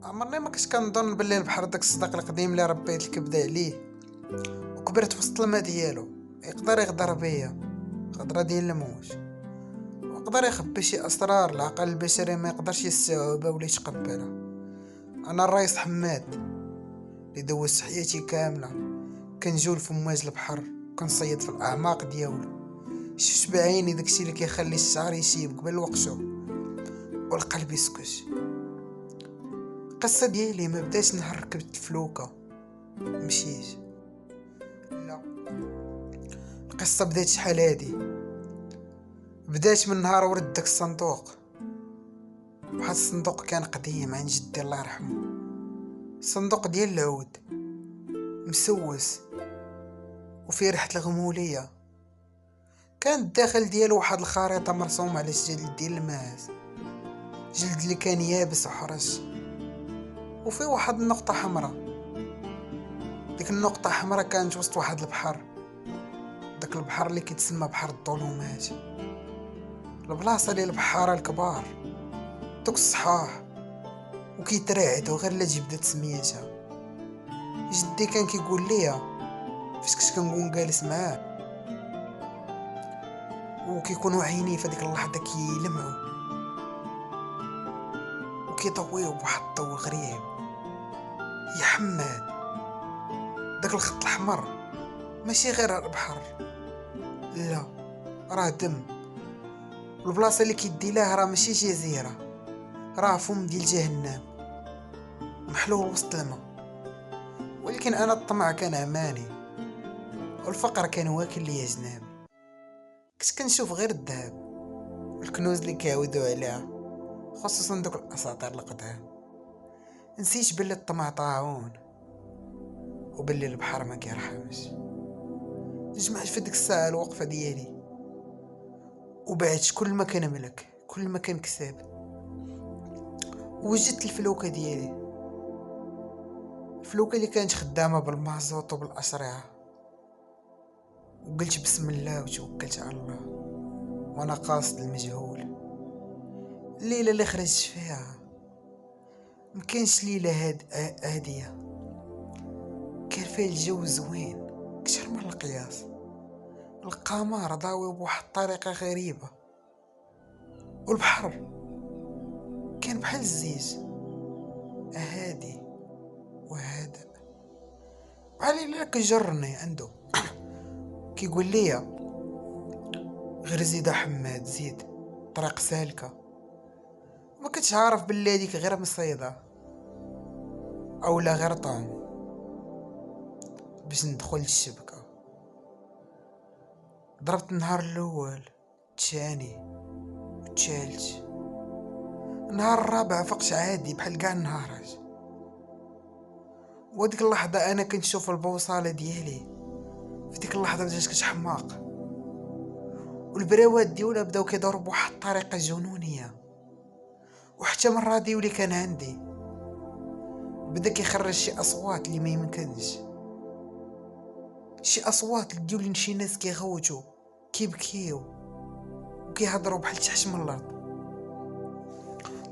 عمرني ما كنت كنظن باللي البحر داك الصداق القديم اللي ربيت الكبده عليه وكبرت وسط الماء ديالو يقدر يغدر بيا غدرة ديال الموت، ويقدر يخبي شي اسرار العقل البشري ما يقدرش يستوعبها ولا يتقبلها. انا الرئيس حماد اللي دوزت حياتي كامله كنجول في امواج البحر، كنصيد في الاعماق ديالو. شفت بعيني داكشي اللي كيخلي الشعر يشيب قبل وقته والقلب يسكت. القصه ديالي ما بداش نهار ركبت الفلوكه مشيت، لا، القصه بدات شحال هادي. بدات من نهار ورد داك الصندوق. واحد الصندوق كان قديم عند جدي الله يرحمه، صندوق ديال العود مسوس وفيه ريحه الغموليه. كان الداخل ديالو واحد الخريطه مرسومه على الجلد ديال الماعز، جلد اللي كان يابس وحرش، وفيه واحد النقطه حمراء. ديك النقطه حمراء كانت وسط واحد البحر، داك البحر اللي كيتسمى بحر الظلمات، البلاصه ديال البحاره الكبار دوك الصحاح وكيترعدوا غير لا جبدت سميتها. جدي كان كيقول لي فاش كنت كنكون جالس معاه وكيكونوا عينيه في ديك اللحظه كيلمعوا وكيضويو بواحد الضوء غريب. يا حماد، داك الخط الاحمر ماشي غير البحر، لا، راه دم. البلاصه اللي كيدي لها راه ماشي جزيره، راه فم ديال جهنم محلول وسط الماء. ولكن انا الطمع كان عماني والفقر كان واكل ليا جناب. كنت كنشوف غير الذهب والكنوز اللي كيعاودوا عليها، خصوصا دوك الاساطير القدام. نسيت باللي الطمع طاعون وباللي البحر ما كيرحمش. جمعت في ديك الساعه الوقفه ديالي وبعت كل ما كنملك، كل ما كنكسب، وجدت الفلوكه ديالي، الفلوكه اللي كانت خدامه بالمازوط وبالاشرعه. وقلت بسم الله وتوكلت على الله وانا قاصد المجهول. الليله اللي خرجت فيها مكانش ليله هاديه، كان فيه الجو زوين كتر من القياس. القمر ضاوي بواحد الطريقه غريبه، والبحر كان بحال الزيت هادي وهادئ، بحال الا كيجرني عنده كيقول لي غير زيد حماد زيد، طريق سالكه. ما كنتش عارف باللي هذيك غير مصيده او لا غير طعم باش ندخل الشبكه. ضربت النهار الاول، الثاني والثالث. النهار الرابع فقت عادي بحال كاع النهارات. وديك اللحظه انا كنشوف البوصله ديالي، في ديك اللحظه بدات كتحماق والبراوات ديالها بداو كيدوروا بواحد الطريقه جنونيه. وحتى من الراديو اللي كان عندي بدا كيخرج شي اصوات اللي ما يمكنش، شي اصوات ديال شي ناس كيغوتوا كيبكيو وكيهضروا بحال تحت من الارض.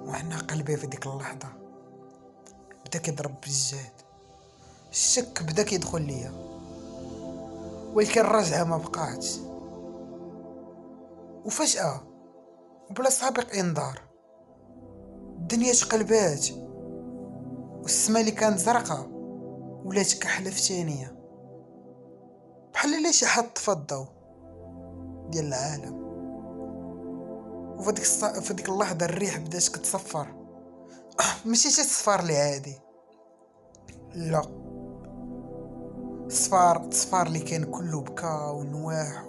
وانا قلبي في ديك اللحظه بدا كيضرب بزاف، الشك بدا كيدخل ليا، ولكن الرجعه ما بقاتش. وفجاه وبلا سابق انذار الدنيا تقلبات، والسما اللي كانت زرقاء ولات كحله في ثانيه، بحال الا شي حد طفى الضو ديال العالم. في ديك اللحظه الريح بدات كتصفر، ماشي شي صفار اللي عادي، لا، صفار اللي كان كله بكا ونواح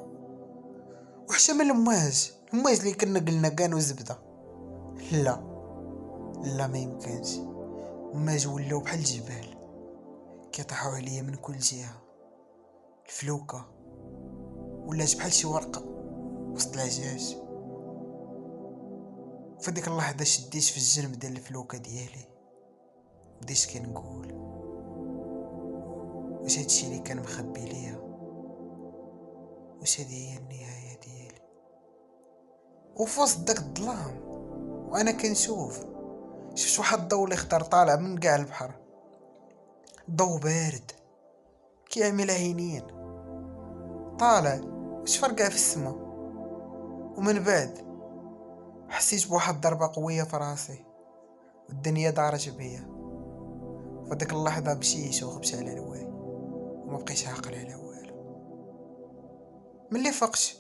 وحشا من المواج اللي كنا قلنا كانوا زبده. لا، لا، ما يمكنش. المواج ولاو بحال الجبال كيطيحوا عليا من كل جهه. الفلوكه ولات بحال شي ورقه وسط العجاج. في ديك اللحظه شديت في الجنب ديال الفلوكه ديالي، بديت كنقول واش هادشي اللي كان مخبي ليا، واش هادي هي النهايه ديالي؟ وفي وسط داك الظلام وانا كنشوف شفت واحد الضو الاخضر طالع من قاع البحر، ضو بارد كيعمل عينين، طالع واش فرقع في السما. ومن بعد حسيت بواحد الضربة قوية في راسي والدنيا دارت بيا. فديك اللحظة مشيت وغبت على الواي وما بقيتش عاقل على والو. ملي فقت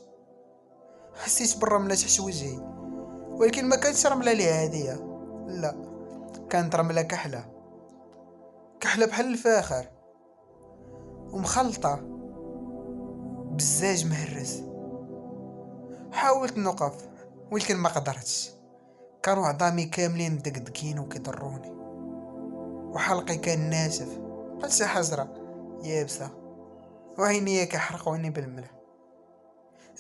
حسيت بالرملة تحت وجهي، ولكن ما كانتش رملة لي عادية، لا، كانت رملة كحلة، كحلة بحال الفاخر ومخلطة بزاج مهرس. حاولت نوقف ولكن ما قدرتش، كانوا عظامي كاملين مدقدقين وكيضروني، وحلقي كان ناشف بحال شي حجرة يابسة، وعينيا كيحرقوني بالملح.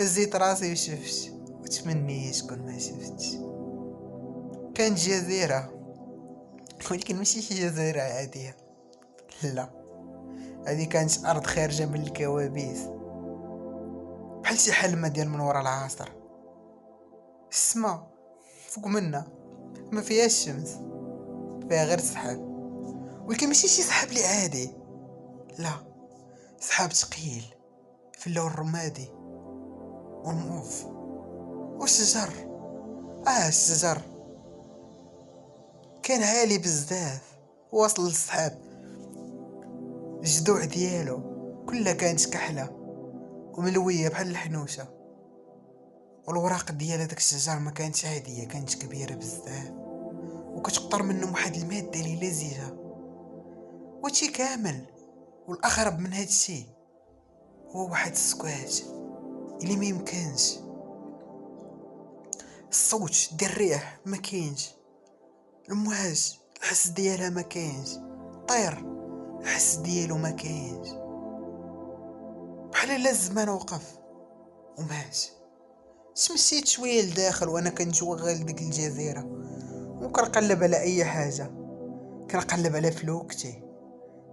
هزيت راسي وشفت وتمنيت كون ما شفتش. كانت جزيرة، ولكن ماشي شي جزيرة عادية، لا، هذه كانت أرض خارجة من الكوابيس، بحال شي حلمة ديال من ورا العصر. السما فوق منا ما فيهاش الشمس، فيها غير سحاب، ولكن ماشي شي سحاب لي عادي، لا، سحاب ثقيل في اللون الرمادي والموف والشجر. الشجر كان عالي بزاف واصل للسحاب، الجذوع ديالو كلها كانت كحلة وملوية بحال الحنوشة، والوراق ديال هذاك الشجر ما كانتش عادية، كانت كبيرة بزاف وكتقطر منهم واحد المادة اللي لزجة. وهادشي كامل، والاغرب من هادشي هو واحد السكوات اللي ما يمكنش. الصوت ديال الريح ما كاينش، المواج الحس ديالها ما كاينش، طير الحس ديالو ما كاينش، بحال الا الزمان وقف ومات. تمشيت شويه لداخل وانا كنتوغل ديك الجزيره وكنقلب على اي حاجه، كنقلب على فلوكتي،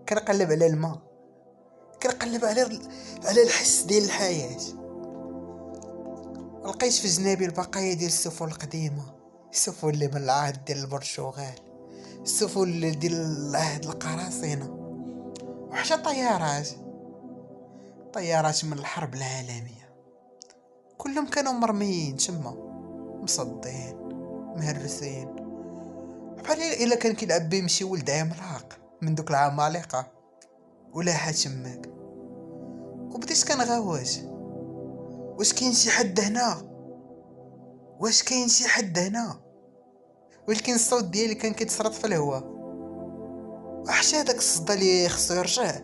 كنقلب على الماء، كنقلب على الحس ديال الحياه. لقيت في جنابي البقايا ديال السفن القديمه، السفن اللي من العهد ديال البرتغال، السفن ديال العهد القراصنه، وحتى طيارات من الحرب العالميه. كلهم كانوا مرميين تما، مصدين مهرسين، بحال الا كان كيلعب بهم شي ولد عملاق من دوك العمالقه ولا حد تماك. وبديت كنغوت، واش كاين شي حد هنا، واش كاين شي حد هنا؟ ولكن الصوت ديالي كان كيتصرط في الهواء، وحتى داك الصدى اللي خصو يرجع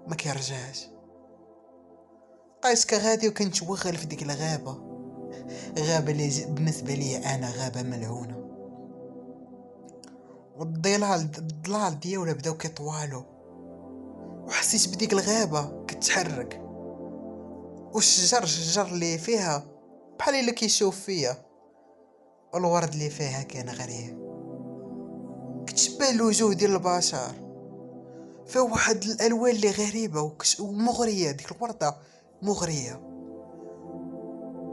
ما كيرجعش. بقيت كغادي وكنتوغل في ديك الغابه، غابه اللي بالنسبه لي انا غابه ملعونه، والضلال ديالها بداو كيطوالو، وحسيت بديك الغابه كتحرك، والشجر اللي فيها بحال الا كيشوف فيا، والورد اللي فيها كان غريب، كتشبه الوجوه ديال البشر، فيها واحد الالوان اللي غريبه ومغريه، ديك الورده مغريه.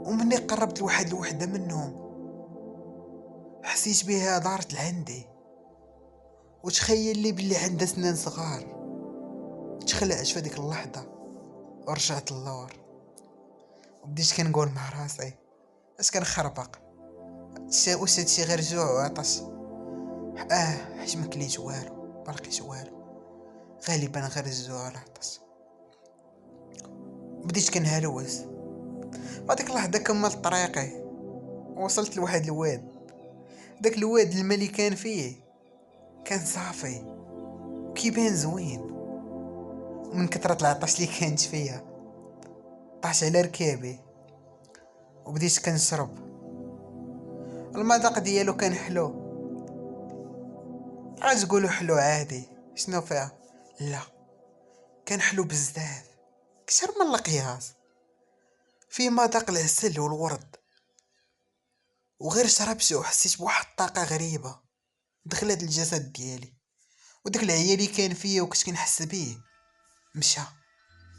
ومني قربت لواحد الوحده منهم حسيت بها دارت لعندي، وتخيل لي بلي عندها سنان صغار. تخلعت في هذيك اللحظه ورجعت اللور، وبديت كنقول مع راسي اش كنخربق، واش هادشي غير جوع وعطش؟ حيت ما كليت والو، ما لقيت والو، غالبا غير الجوع والعطش. بديت كنهلوس. هذيك اللحظه كملت طريقي ووصلت لواحد الواد. داك الواد الماء اللي كان فيه كان صافي وكيبان زوين، ومن كثرة العطش اللي كانت فيا طاحت على ركابي وبديت كنشرب. المذاق ديالو كان حلو، تقولوا حلو عادي، شنو فيها؟ لا، كان حلو بزاف، كثر من القياس، فيه مذاق العسل والورد. وغير شربته وحسيت بواحد الطاقه غريبه دخلت الجسد ديالي، وداك العيا اللي كان فيا وكنت كنحس بيه مشى.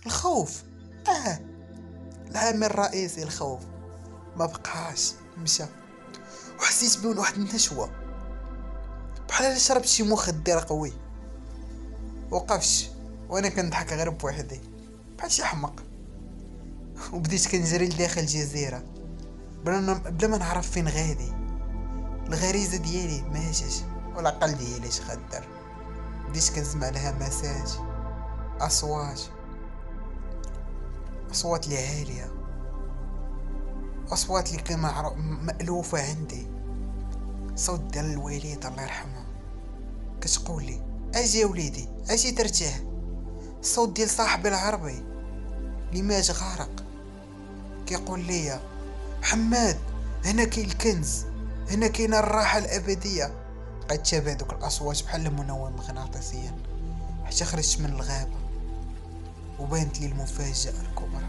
الخوف، العامل الرئيسي الخوف ما بقاش، مشى. وحسيت بواحد النشوه بحال شربت شي مخدر قوي. وقفش وانا كنضحك غير بوحدي بحال شي حمق، وبديت كنجري لداخل الجزيره بلا ما نعرف فين غادي. الغريزه ديالي ما جاش والعقل ديالي اش غدار. بديت كنسمع الهمسات، اصوات، اصوات اللي عاليه، اصوات اللي مألوفه عندي. صوت ديال الوالد الله يرحمها كتقول لي اجي يا وليدي اجي ترتاح. الصوت ديال صاحبي العربي اللي مات غارق كيقول لي محمد هنا كاين الكنز، هنا كاينه الراحه الابديه. بقيت تابع دوك الاصوات بحال منوم مغناطيسيا حتى خرجت من الغابه وبانت لي المفاجاه الكبرى.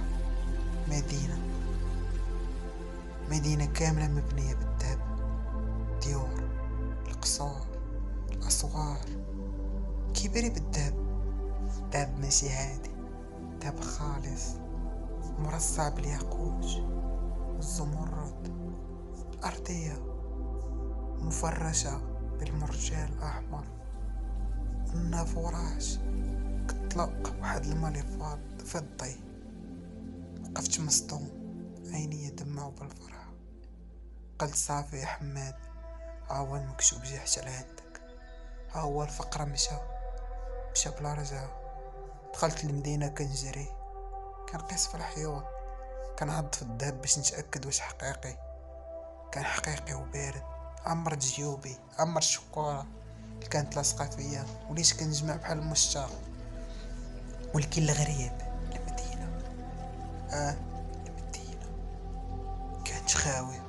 مدينه كامله مبنيه بالذهب، ديور، القصور، الاسوار كبيرة بالذهب. دهب ماشي عادي، دهب خالص مرصع بالياقوت والزمرد. الأرضية مفرشة بالمرجان الأحمر، النافوراج كتطلق واحد الماء فضي. وقفت مصدوم، عيني دمعوا بالفرح. قلت صافي يا حماد، ها هو المكتوب جا حتى لعندك، ها هو الفقر مشى بلا رجعة. دخلت المدينة كنجري، كنقيس في الحيوط، كنعض في الذهب باش نتأكد واش حقيقي. كان حقيقي وبارد، عمر جيوبي، عمر الشكورة اللي كانت لاصقة فيا. وليت كنجمع بحال المشتاق. ولكن الغريب المدينة، المدينة كانت خاوية.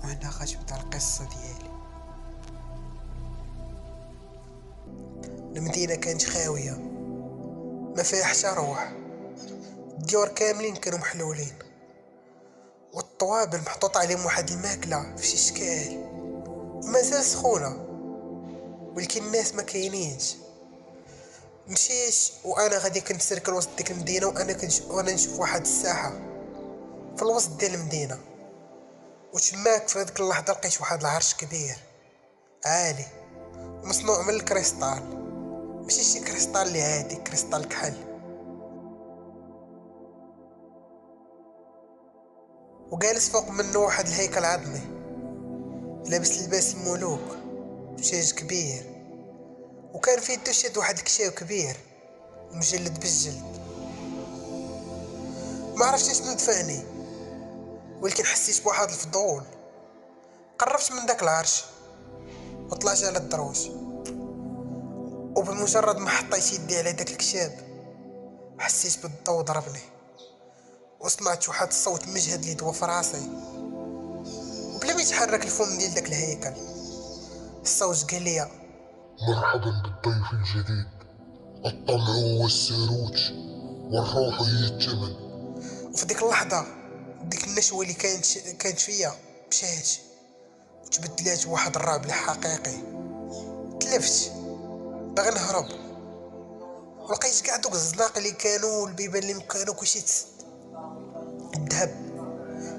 وهنا غتبدا القصة ديالي. المدينة كانت خاوية، ما فيها حتى روح. الديور كاملين كانوا محلولين، والطوابل محطوط عليهم واحد الماكلة في شي شكال ومازال سخونة، ولكن الناس ما كاينينش. مشيت وانا غادي كنتسركل وسط ديك المدينة، وانا نشوف واحد الساحة في الوسط ديال المدينة. وتماك في هذيك اللحظة لقيت واحد العرش كبير عالي مصنوع من الكريستال، ماشي شي كريستال اللي عادي، كريستال كحل. وجالس فوق منه واحد الهيكل عظمي لابس لباس الملوك وتاج كبير، وكان في يدو شاد واحد الكشاو كبير ومجلد بالجلد. ما عرفتش شنو دفعني، ولكن حسيت بواحد الفضول. قربت من داك العرش وطلعت على الدروج، وبمجرد ما حطيت يدي على داك الكشاب حسيت بالضوء ضربني، وسمعت واحد الصوت مجهد اللي دوا في راسي. وبلا ما يتحرك الفم ديال داك الهيكل، الصوت قال لي مرحبا بالضيف الجديد، الطمع هو الساروت والروح هي الثمن. وفي ديك اللحظة ديك النشوة اللي كانت فيا مشات وتبدلات بواحد الرعب الحقيقي. تلفت باغي نهرب، ولقيت كاع دوك الزناق اللي كانوا والبيبان اللي كانوا كلشي تسد.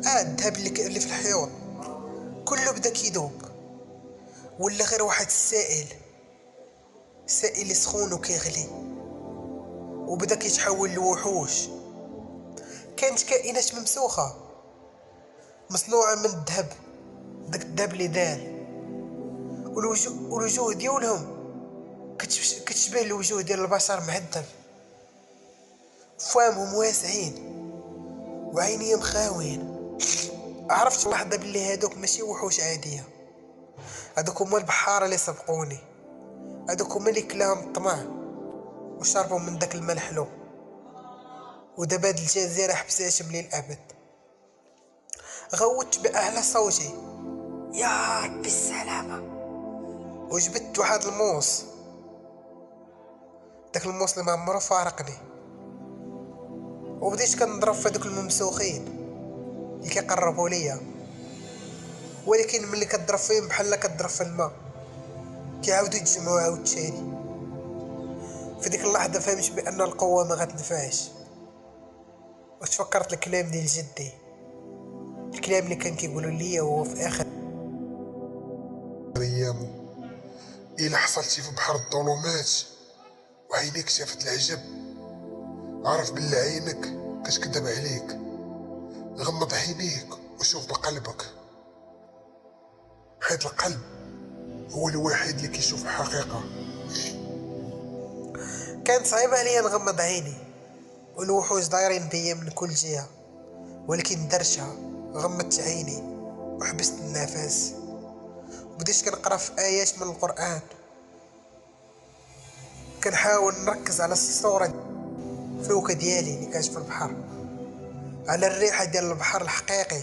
الذهب اللي في الحيوط كله بدا كيدوب، ولا غير واحد السائل اللي سخون وكيغلي، وبدا كيتحول لوحوش. كانت كائنات ممسوخة مصنوعة من الذهب، داك الذهب اللي دال، والوجوه ديالهم كتشبه الوجوه ديال البشر معذب. فمهم واسعين وعينيهم خاوين. عرفت لحظة بلي هادوك ماشي وحوش عادية، هادوك هما البحارة اللي سبقوني، هادوك هما اللي كلاهم الطمع وشربوا من داك الماء الحلو. ودابا هاد الجزيرة حبساتهم للأبد. غوت بأعلى صوتي يا ربي السلامة، وجبت واحد الموس، داك الموس اللي ما عمرو فارقني. وبديت كنضرب في هادوك الممسوخين اللي كيقربوا ليا، ولكن ملي كضرب فيهم بحال كضرب في الماء كيعاودوا يتجمعوا عاوتاني. في ديك اللحظة فهمت بأن القوة ما غتنفعش، وتفكرت الكلام ديال جدي، الكلام اللي كان كيقولوا لي وهو في آخر قدامه. إلا حصلتي في بحر الظلمات وعينيك شافت العجب، عرف بلي عينك كتكذب عليك. غمض عينيك وشوف بقلبك، حيت القلب هو الوحيد اللي كيشوف الحقيقة. كان صعيب عليا نغمض عيني والوحوش دايرين بيا من كل جهة، ولكن درتها. غمضت عيني وحبست النفس، بديت كنقرا في آيات من القرآن. كنحاول نركز على الصورة الفلوكة ديالي اللي كانت في البحر، على الريحة ديال البحر الحقيقي،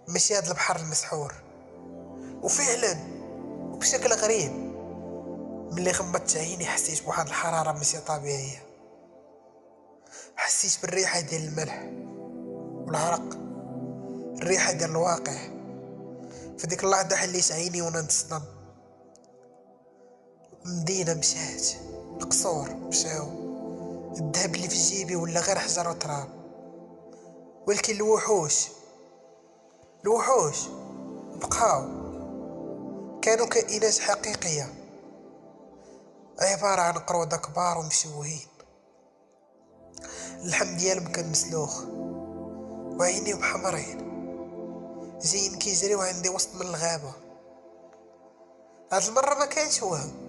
ماشي هاد البحر المسحور. وفعلا وبشكل غريب ملي غمضت عيني حسيت بواحد الحرارة ماشي طبيعية. حسيت بالريحة ديال الملح والعرق، الريحة ديال الواقع. في ديك اللحظة حليت عيني وانا نتصدم. المدينة مشات، القصور مشاو، الذهب اللي في جيبي ولا غير حجر وتراب. ولكن الوحوش بقاو، كانوا كائنات حقيقية، عبارة عن قرود كبار ومشوهين. اللحم ديالهم كان مسلوخ وعينيهم حمرين، زين كيجريو عندي وسط من الغابة. هاد المرة ما كانش وهم،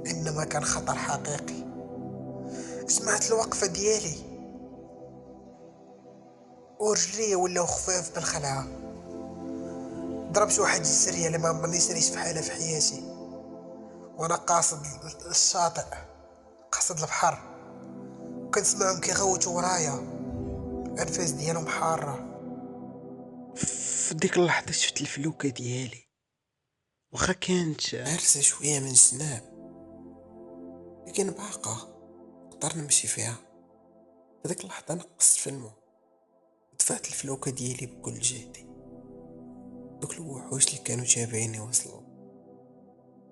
إنما كان خطر حقيقي. سمعت الوقفة ديالي ورجليا ولاو خفاف بالخلعة. ضربت واحد السرية اللي ما عمرني سريت بحالها في حياتي، وانا قاصد الشاطئ، قاصد البحر. كنسمعهم كيغوتوا ورايا، الانفاس ديالهم حارة. في ديك اللحظة شفت الفلوكة ديالي، واخا كانت عرسة شوية من الجناب، لكن باقة نقدر نمشي فيها. في ديك اللحظة نقصت في الماء ودفعت الفلوكة ديالي بكل جهدي. دوك الوحوش اللي كانوا تابعيني وصلوا،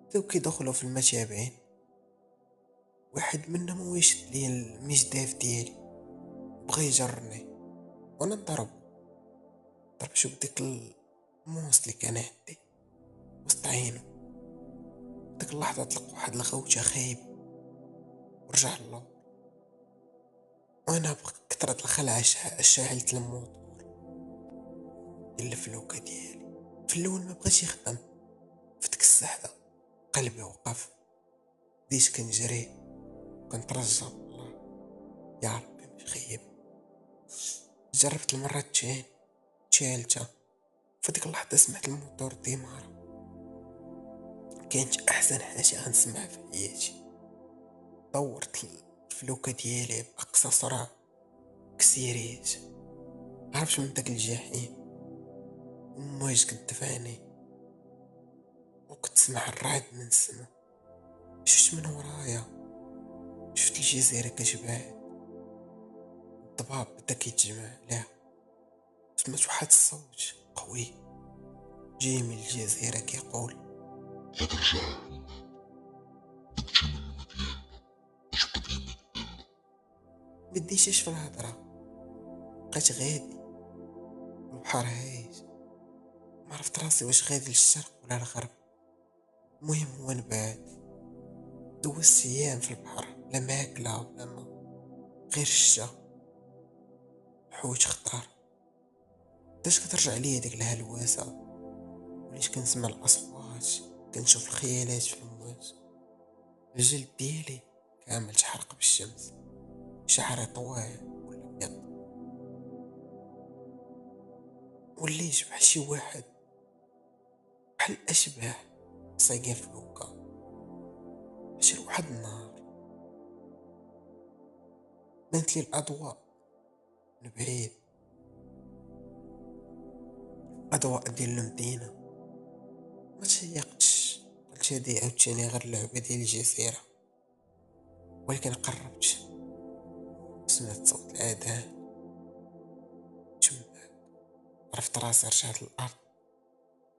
بداو كيدخلوا في الماء تابعين. واحد منهم هو يشد لي المجداف ديالي، بغى يجرني وانا ضربتو بديك الموس اللي كان عندي وسط عينو. ديك اللحظة طلق واحد الغوتة خايب ورجع اللور، وانا بكثرة الخلعة شعلت الموتور ديال الفلوكة ديالي. في الاول ما بغاش يخدم. في ديك الساعة قلبي وقف، بديت كنجري كنترجى الله، يا ربي مش خيب. جربت المرة الثالثة. في ديك اللحظة سمعت الموتور ديمارا، كانت احسن حاجة غنسمعها في حياتي. دورت الفلوكة ديالي بأقصى سرعة، كسيريت عرفت من داك الجحيم، والمواج كدفعني وكنت سمع الرعد من السما. شفت من ورايا، شفت الجزيرة كتبعد، الضباب بدا كيتجمع عليها. سمعت واحد الصوت قوي جاي من الجزيرة كيقول: غترجع تمشي من المدينة اش قديمة. مديتش في الهضرة، بقيت غادي. البحر هايج، ما عرفت راسي واش غادي للشرق ولا الغرب. المهم هو نبعد. دوزت ايام في البحر، لا ماكلة ولا ما، غير الشتا، حوت خطار. بدات كترجع ليا ديك الهلوسة، وليت كنسمع الاصوات، كنشوف الخيالات في المواج. الجلد ديالي كامل تحرق بالشمس، شعري طوال ولا ابيض. وليت بحال شي واحد، بحال الاشباح صايقين في الوكا. مشى لواحد النهار بانت لي الاضواء من بعيد، اضواء ديال المدينة. ما تشيقتش، قلت هادي عاوتاني غير لعبة ديال الجزيرة. ولكن قربت، سمعت صوت الاذان، تمعت، عرفت راسي رجعت للارض،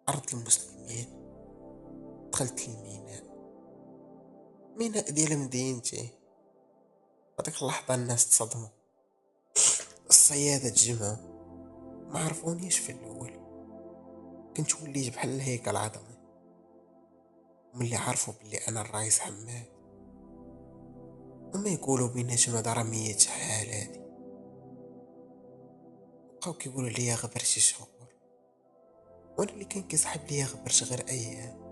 ارض المسلمين. دخلت الميناء ديال مدينتي. هذيك اللحظة الناس تصدموا، الصيادة تجمعوا، ما عرفونيش في الاول. كنت وليت بحال الهيكل العظمي، وملي عرفوا بلي انا الرئيس حماد هما يقولوا بيناتهم هذا راه 100 شحال هادي، بقاو كيقولوا ليا غبر شي شهور، وانا اللي كان كيصحاب ليا غبرت غير ايام.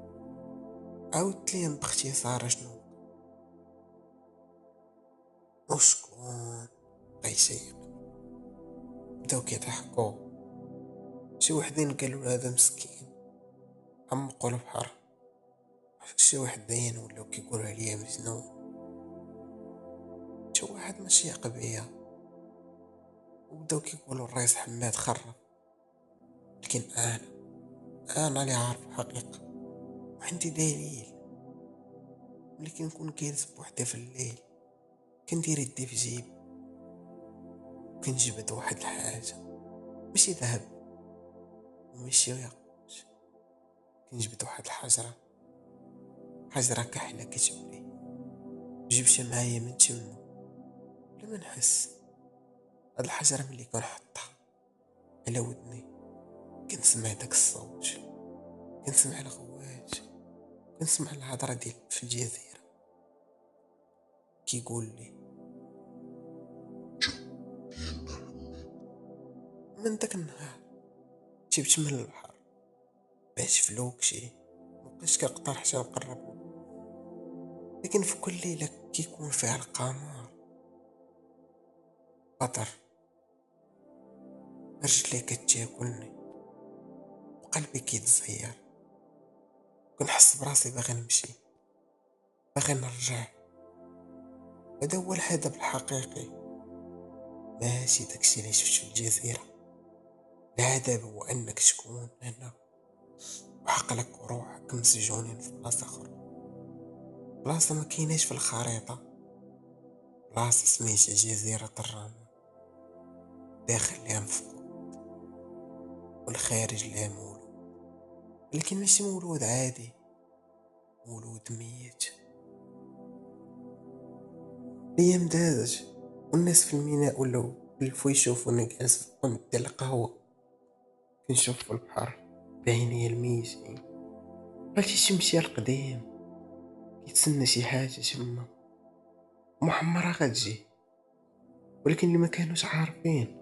عاودت ليهم باختصار شنو وشكون بغا يشيق. بداو كيضحكوا، شي وحدين قالوا هذا مسكين عمقوا البحر، شي وحدين ولاو كيقولوا عليا مجنون، شي واحد ماشي يعقب بيا وبداو كيقولوا الرئيس حماد خرب. لكن انا اللي عارف الحقيقه وعندي دليل. ملي كنكون جالس بوحدي في الليل كندير يدي في جيب وكنجبد واحد الحاجه، ماشي ذهب وماشي ياقوت، كنجبد واحد الحجره، حجره كحله كتبري، جبتها معايا من تما بلا ما نحس. هاد الحجره ملي كنحطها على ودني كنسمع داك الصوت، كنسمع الغواش، كنسمع الهضره ديال في الجزيره كيقول لي. من داك النهار تبت من البحر، بات فلوكشي مبقيتش كنقدر حتى نقرب له. لكن في كل ليله كيكون فيها القمر بطر، رجلي كتاكلني وقلبي كيتزير، كنحس براسي باغي نمشي، باغي نرجع. هذا هو الهدف الحقيقي، ماشي داكشي اللي شفت في الجزيرة. الهدف هو انك تكون هنا وعقلك وروحك مسجونين في بلاصة اخرى، بلاصة ما كايناش في الخريطة، بلاصة سميتها جزيرة الرمل، داخل ليها مفقود والخارج ليها مولود. لكن ماشي مولود عادي، مولود ميت. الايام دازت والناس في الميناء ولاو يلفوا يشوفوني جالس في القنت ديال القهوة كنشوف في البحر بعينيا الميتين، بحال شي شمشير القديم كيتسنى شي حاجة تما محمرة غتجي. ولكن اللي ما كانوش عارفين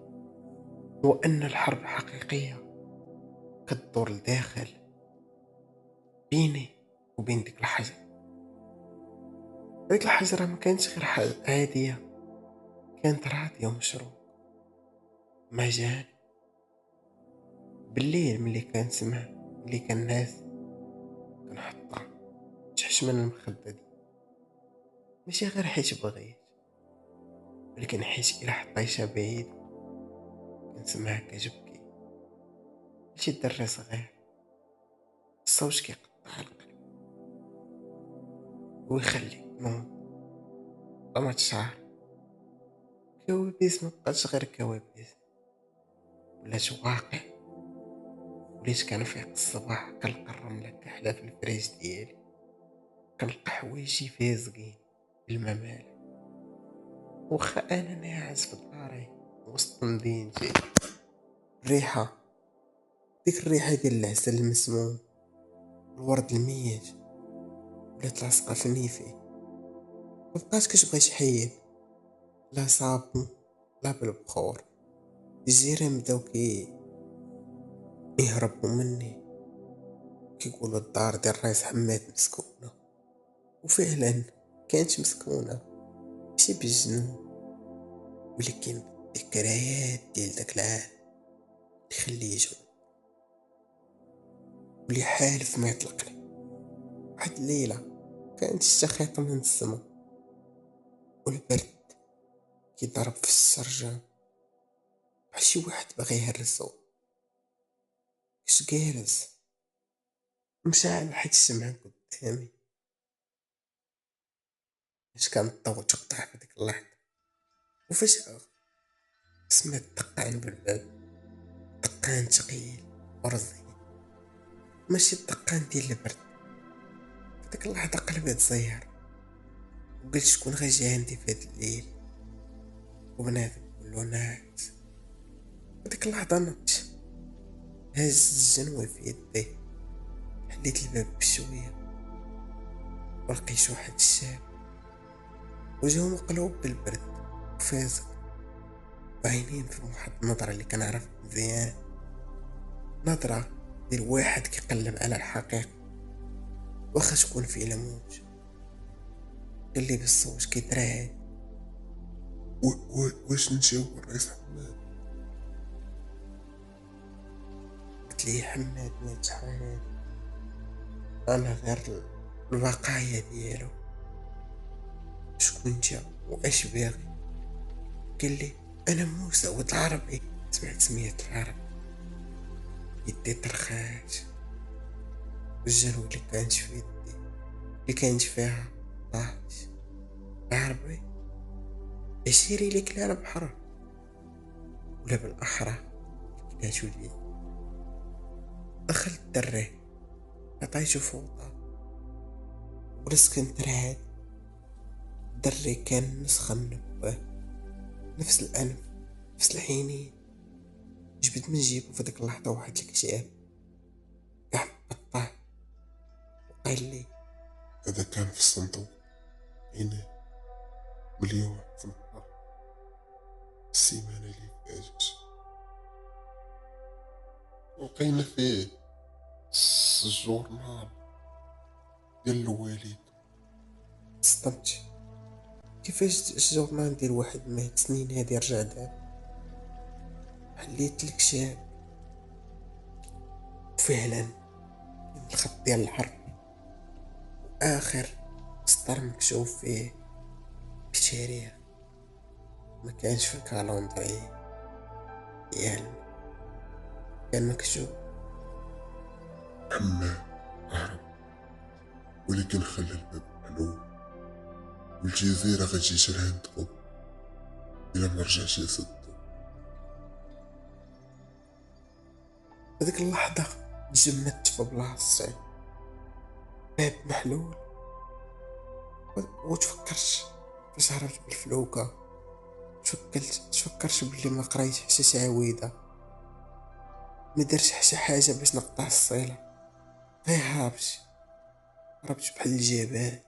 هو ان الحرب الحقيقية كتدور لداخل بيني وبين ديك الحجر. ديك الحجرة ما كانتش غير حاجة عادية، كانت راديو مشروع مجال. بالليل ملي كنسمع ملي كنعس كنحطها تحت من المخدة دي، ماشي غير حيت بغيت، ولكن حيت إلا حطيتها بعيد كنسمعها كتبكي شي دري صغير. الصوت كيقطع القلب ويخليك نوض ما تشعر. كوابيس مبقاتش غير كوابيس، ولات واقع. وليت كنفيق الصباح كنلقى الرملة كحلة في الفريج ديالي، كنلقى حوايجي فازقين بالما مالح، وخا انا ناعس في داري وسط مدينتي. الريحة، ديك الريحة ديال العسل المسموم، الورد الميت، ولات لاصقة في نيفي، مبقاش كتبغي تحيد لا صابون لا بالبخور. الجيران بداو يهربوا مني، كيقولوا الدار ديال الرئيس حماد مسكونة. وفعلا كانت مسكونة ماشي بالجنون، ولكن بالذكريات ديال داك العام اللي خليتهم، واللي حالف ما يطلقني. واحد الليلة كانت الشخيطة من السما والبرد كيضرب في السرجان بحال شي واحد باغي يهرسو. كنت جالس مشاعل حيت الشمعة قدامي، اش كان الضوء تقطع في ديك اللحظة. وفجأة سمعت دقان بالباب، دقان تقيل ورزين، ماشي الدقان ديال البرد. في ديك اللحظة قلبي تزير وقلت شكون غيجي عندي في هاد الليل، وبنادم كله ناعس. في ديك اللحظة نضت، هزت الجنوي في يدي، حليت الباب بشوية ولقيت واحد الشاب وجهه مقلوب بالبرد وفازق، وعينين في واحد النظرة اللي كنعرف مزيان، نظرة ديال واحد كيقلب على الحقيقة واخا تكون في لموج. قال لي بالصوت كيترعد: واش نجاوب الرئيس حماد؟ قلت لي: حماد مات شحال، انا غير البقايا ديالو، شكون انت واش باغي؟ قال لي: انا موسى ولد العربي. سمعت سمية العرب، يدي طرخات، والجلو اللي كانت في يدي اللي كانت فيها طاحت. العربي عشيري لي كلا البحر، ولا بالاحرى كلاتو لي. دخلت الدري عطيتو فوطة ورس كنت رعد. الدري كان نسخة من باه، نفس الأنف نفس العينين. جبت من جيبو في ديك اللحظة واحد الكتاب قاع بطاه وقال لي: هذا كان في الصندوق هنا مليون في النهار، السيمانة اللي فاتت لقينا فيه الجورنال ديال الوالد. صدمت. كيفاش الجورنال ديال واحد مات سنين هادي رجع دابا؟ حليت الكتاب وفعلا الخط ديال الحرب، واخر سطر مكتوب فيه بتاريخ ما كانش في الكالندري ديالنا، كان مكتوب: حماد هرب ولكن خلى الباب محلول، والجزيرة غتجي لعندكم إلا ما رجعش يصدو. هذيك اللحظة تجمدت في بلاصتي، باب محلول. وتفكرت فاش هربت بالفلوكة، تفكرت بلي ما قريت حتى تعويذة، ما درتش حتى حاجة باش نقطع الصلة، غير هربت بحال الجبال.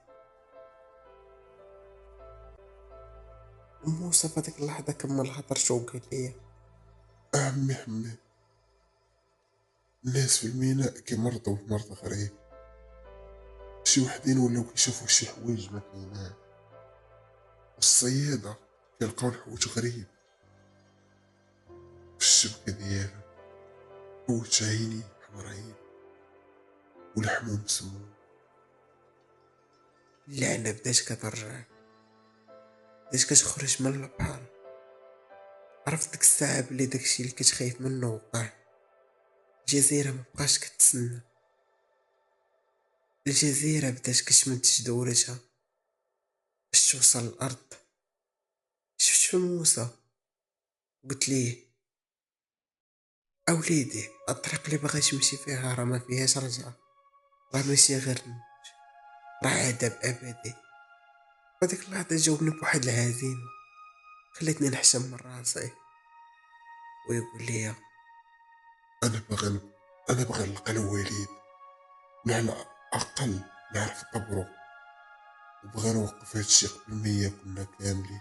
وموسى في هذيك اللحظة كمل هضرتو وقال لي: عمي حماد، الناس في الميناء كيمرضوا بمرض غريب، شي وحدين ولاو كيشوفوا شي حوايج ما كايناش، والصيادة كيلقاو الحوت غريب في الشبكة ديالهم، حوت عيني حمرين ولحمهم مسموم. اللعنة بدات كترجع، بدات كتخرج من البحر. عرفت ديك الساعة بلي داكشي اللي كتخايف منه وقع. الجزيرة مبقاش كتسنى، الجزيرة بدات كتمد جدولتها باش توصل للأرض. شفت في موسى قلت ليه: أوليدي، الطريق اللي باغي تمشي فيها راه ما فيهاش رجعة، راه ماشي غير الموت، راه عذاب أبدي. وديك اللحظة جاوبني بواحد الهزيمة خلتني نحشم من راسي، ويقول لي: أنا باغي نلقى الوالد، وعلى الأقل نعرف قبرو، وبغا نوقف هادشي قبل ما ياكلنا كاملين.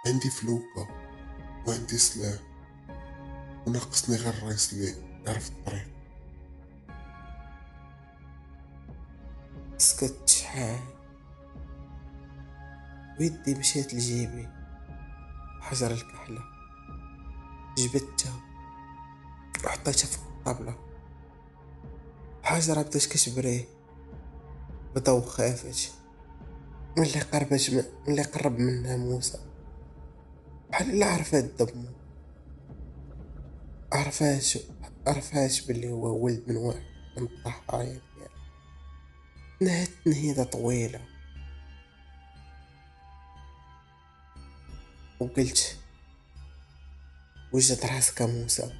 عندي فلوكة وعندي سلاح، وناقصني غير الرئيس اللي يعرف الطريق. سكت شحال، ويدي مشيت لجيبي حجر الكحلة، جبدتها وحطيتها فوق الطابلة. الحجرة بدات كتبري بضو خافت. ملي قرب منها موسى بحال الا عرفات دمو، عرفاش باللي هو ولد من واحد من الضحايا ديالها. نهات تنهيدة طويلة وقلت: وجد راسك موسى،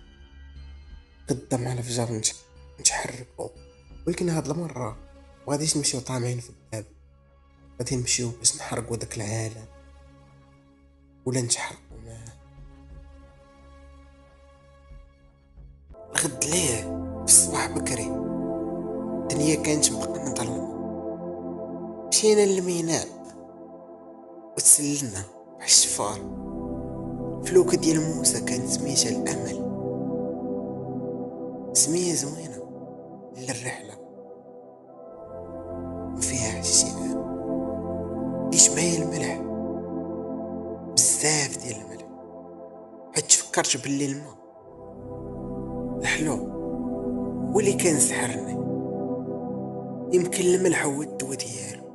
قدام على فجر نتحركو، ولكن هاد المرة مغاديش نمشيو طامعين في الباب، غادي نمشيو باش نحرقو داك العالم ولا نتحرقو معاه. الغد ليه في الصباح بكري الدنيا كانت مبقى مظلمة، مشينا للميناء وتسللنا بحال الشفار. فلوكة ديال موسى كانت سميتها الأمل، سمية زوينة للرحلة وفيها احتئام. ديت معايا الملح، بزاف ديال الملح، حيت تفكرت باللي الماء الحلو هو اللي كان سحرني. يمكن الملح هو الدوا ديالو.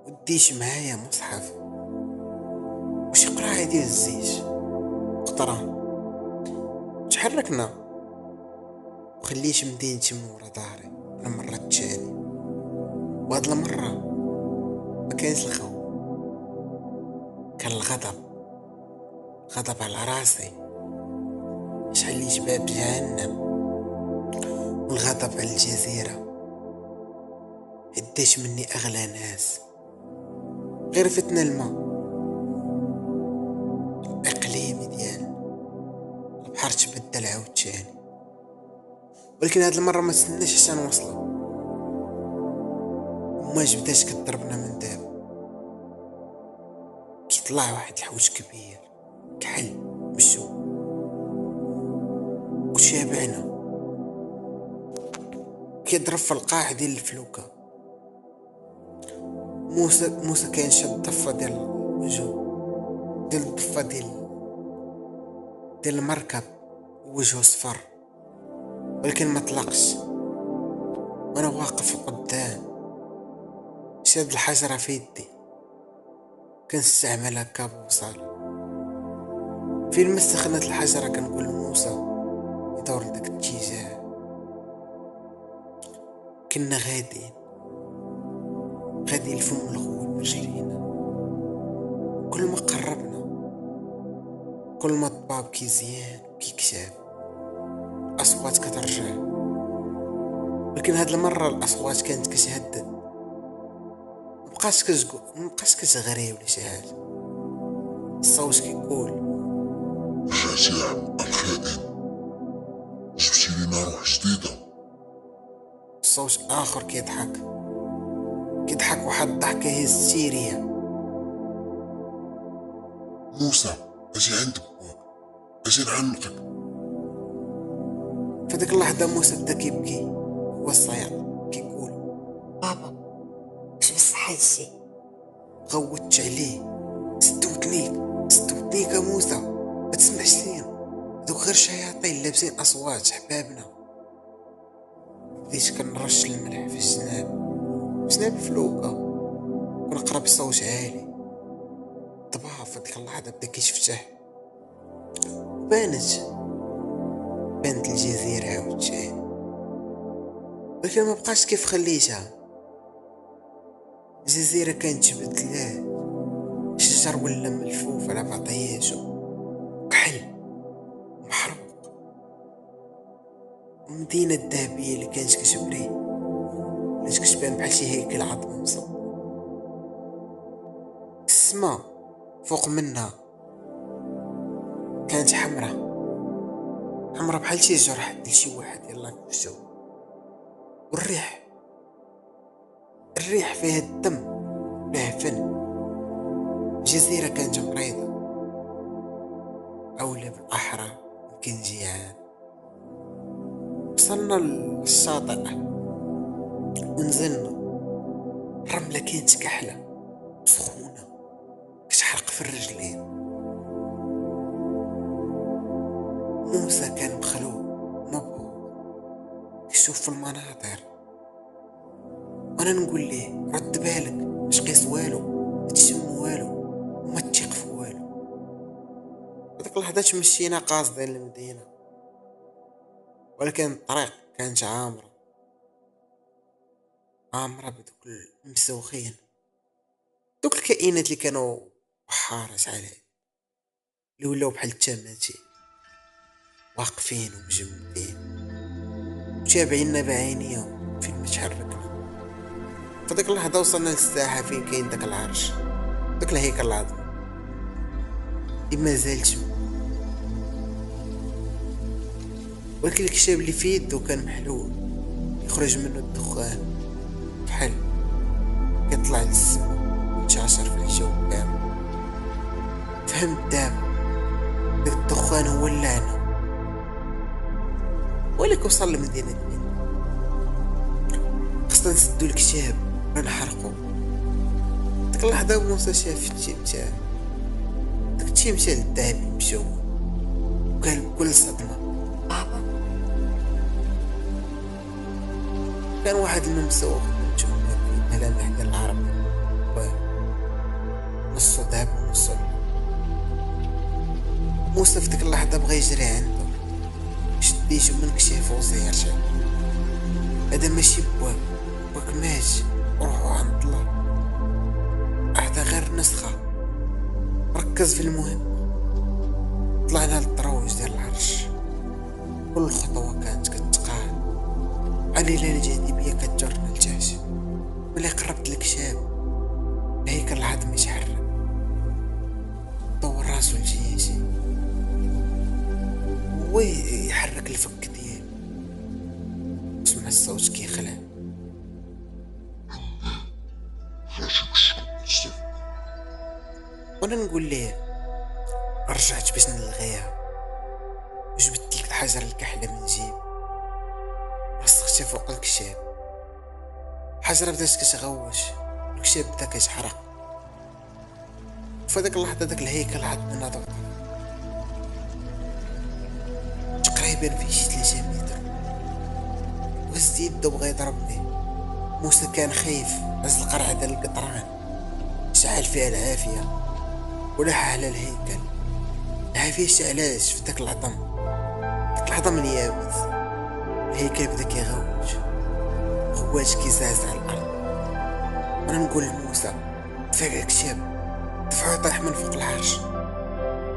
وديت معايا مصحف وشي قراعة ديال الزيت قطران. تحركنا وخليت مدينتي مورا داري المرة الثانية، وهاد المرة ما كانش الخوف، كان الغضب على راسي. حليت باب جهنم، والغضب على الجزيرة. هديت مني أغلى ناس، غرفتنا الماء الإقليمي ديالنا. البحر تبدل عاوتاني، ولكن هاد المرة ما تسناش حتى نوصلو. المواج بدات كضربنا من دابا. كيطلع واحد الحوت كبير كحل مشو وشابعنا، كيضرب في القاع ديال الفلوكة. موسى كان شاد الضفة ديال الوجه ديال الضفة ديال المركب، وجهه صفر ولكن ما طلقش. وانا واقف قدام شاد الحجرة في يدي، كنستعملها كبوصلة. فين ما سخنت الحجرة كنقول لموسى يدور لداك الاتجاه. كنا غاديين لفم الغول برجلينا. كل ما قربنا كل ما الطباب كيزيان كيكشاف، الأصوات كترجع. ولكن هاد المرة الأصوات كانت كتهدد، مبقاش كتغري ولا شي حاجة. الصوت كيقول رجعتي يا عم الخائن، جبتي لينا روح جديدة. الصوت آخر كيضحك واحد الضحكة هستيرية. موسى اجي عند بوك، اجي نعنقك. في ديك اللحظة موسى بدا كيبكي، هو الصياد كيقول بابا واش بصح هادشي؟ غوتت عليه. ستوتنيك يا موسى، ما تسمعش لينا، دوك غير شياطين لابسين اصوات حبابنا. بديت كنرش الملح في جناب الفلوكة، ونقرب الصوت عالي. الضباب في ديك اللحظة بدا كيتفتح، بانت الجزيرة عاوتاني، ولكن ما بقاش كيف خليتها. الجزيرة كانت تبدلات، الشجر ولا ملفوف على بعضياتو كحل محروق. المدينة الذهبية اللي كانت كتبري ولات كتبان بحال شي هيكل عظمي مصب. السما فوق منها كانت حمرا بحال شي جرح ديال شي واحد يلاه كشو. والريح فيها الدم والعفن. الجزيرة كانت مريضة، أولى بالأحرى يمكن جيعان. وصلنا للشاطئ ونزلنا. الرملة كانت كحلة سخونة كتحرق في الرجلين. موسى كان مخلوع مبهور كيشوف في المناظر، وانا نقول ليه رد بالك، مش قيس والو، ما تشم والو، وما تثق في والو. هذيك اللحظة مشينا قاصدين للمدينة، ولكن الطريق كانت عامرة بدوك المسوخين، دوك الكائنات اللي كانوا بحارس عليه، اللي ولاو بحال التماثيل واقفين ومجمدين وتابعيننا بعينيهم فين ما تحركنا. فديك اللحظة وصلنا للساحة فين كاين داك العرش، داك الهيكل العظيم اللي ما زالت، ولكن الكتاب اللي في يدو كان محلول، يخرج منه الدخان بحال طلع للسما وانتشر في الجو كامل. فهمت دابا داك الدخان هو اللعنة، ولك وصل لمدينة الدين. خصنا نسدو الكتاب ولا نحرقو. ديك اللحظة موسى شاف التيمتال، داك التيمتال الذهبي مشوه، وقال بكل صدمة بابا كان واحد الممسوخ نجوم في ملامح ديال العرب، نصو ذهب ونصو لؤلؤ. موسى في ديك اللحظة بغا يجري عنده، شد يديتو من كتافو وزيرجع. هذا ماشي بواك، بواك مات وروحو عند الله. هذا غير نسخة، ركز في المهم. طلعنا للدروج ديال العرش، كل خطوة كانت كتقال. عليلة الجاذبية كتجرنا لتحت. ملي قربت للكتاب الهيكل العظمي يتحرك، دور راسو لجهتي هو يحرك الفك ديالو. سمع الصوت كيخلع. وانا نقول ليه رجعت باش نلغيها، وجبت لك الحجر الكحلة من جيب رسختها فوق الكتاب. الحجرة بدات كتغوش والكتاب بدا كيتحرق. فداك اللحظة داك الهيكل العظمي ناض تقريبا في شي 3 متر. وهز يدو بغا يضربني. موسى كان خايف، هز القرعة ديال القطران شعل فيها العافية ولاح على الهيكل. العافية شعلاش في داك العظم، داك العظم اليابس. الهيكل بدا كيغوت، غواش كيزعزع على الارض. وانا نقول لموسى دفع الكتاب، دفعو طايح من فوق العرش.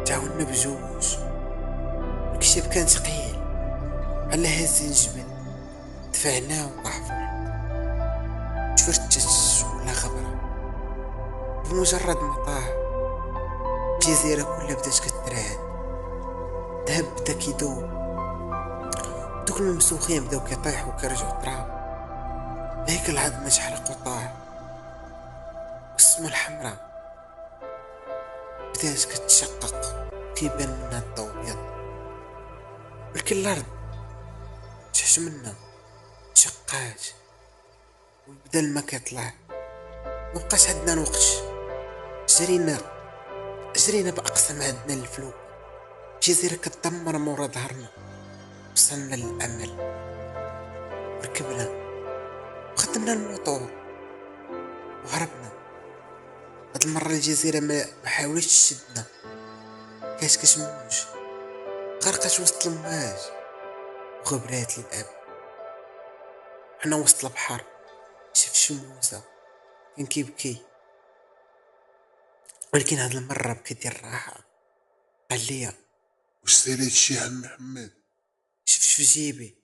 تعاوننا بجوج. الكتاب كان ثقيل على هازين جبل. دفعناه وطاح في الارض، تفرتت ولا غبرة. بمجرد ما طاح الجزيرة كلها بدات كترعد. الذهب بدا كيدوب، دوك الممسوخين بداو كيطيحو وكيرجعو تراب. الهيكل العظمي تحرق وطاح، والسما الحمراء بدات كتشقق كيبان منها الضو ابيض. ولكن الارض تحت منا تشقات وبدا الماء كيطلع. مبقاش عندنا الوقت، جرينا باقصى ما عندنا للفلوك. الجزيرة كتدمر مورا ظهرنا. وصلنا للامل، ركبنا وخدمنا الموطور وهربنا. هاد المرة الجزيرة ما حاولتش تشدنا، كانت كتموج، غرقت وسط المواج وغبرات للأب. حنا وسط البحر شفت موسى كان كيبكي، ولكن هاد المرة بكى ديال الراحة. قال لي واش سالي هادشي عم محمد؟ شفت في جيبي،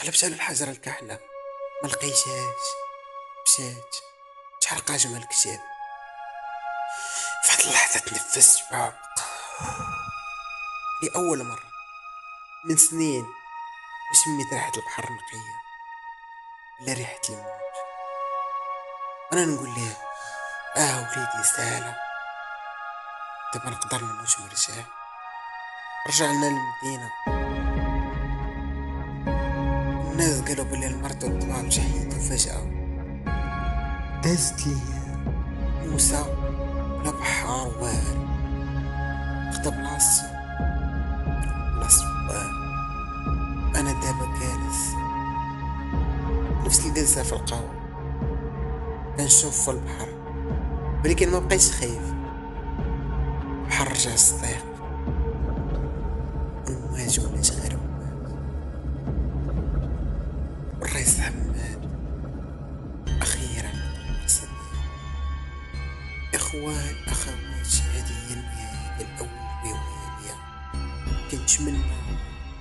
قلبت على الحجرة الكحلة ما لقيتهاش. مشات تحرقات مع الكتاب. فهاد اللحظة تنفست بعمق لأول مرة من سنين. وشميت ريحة البحر نقية لا ريحة الموت. أنا نقول ليه وليدي سهلة، دابا نقدر نموت مرتاح. رجعنا للمدينة. الناس قالوا بلي المرض والطباب جحيتو فجأة. دازت ليام موسى لا بحار والو، خدا بلاصتو أنا دابا جالس نفس اللي دازها في القهوة. كنشوف في البحر ولكن ما بقيتش خايف. البحر رجع صديق، المواج ولات غير مواج، والريس حماد أخيرا صديق. إخوان أخوات، هذه هي النهاية ديال أول رواية ليا. كنتمنى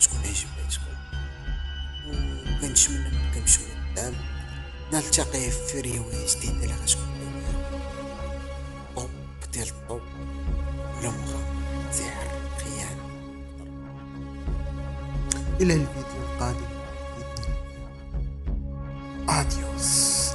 تكون عجباتكم، وكنتمنى نمشيو لقدام نلتقي في رواية جديدة اللي غتكون طب ديال الطب ولا مغامرة، سحر، خيانة. إلى الفيديو القادم بإذن الله. أديوس.